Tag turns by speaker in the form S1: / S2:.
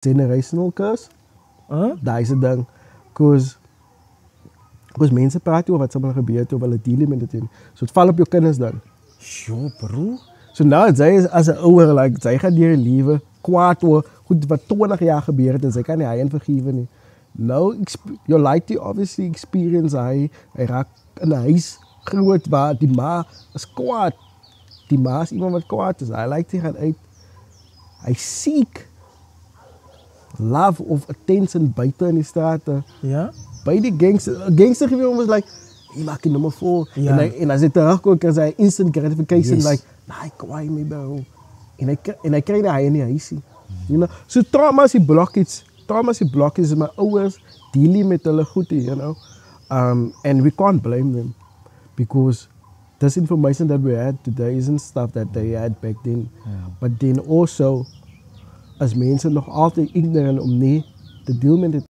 S1: generational curse.
S2: Huh?
S1: Daar is het ding. Because mensen praten over wat ze maar gebeurt, over hulle dealen met het. So het val op je kinders dan.
S2: Yo, bro.
S1: So nou, zij is als een ouder, like, zij gaat hier leven, kwaad oor, goed, wat 20 jaar gebeurd en zij kan niet hij vergeven nie. Nou, your light obviously experience, hij raakt in een huis groot waar die ma is kwaad. Die ma is iemand wat kwaad is. Hij lijkt die gaan uit. Hij ziek. Love of attention buiten in die straten.
S2: Ja?
S1: Bij die gangster gewoon was like, je maakt je nummer voor.
S2: Ja.
S1: En als hij terugkomt, krijg hij instant gratification.
S2: Yes.
S1: Like, nah, ik kwaai me bro. En hij krijgt dat hij in die huisie. You know? So trauma's die blokjes. My ouders dealing met hulle goed, you know. And we can't blame them. Because this information that we had today isn't stuff that they had back then. But then also, as mensen nog altijd ignorant om niet te deal met het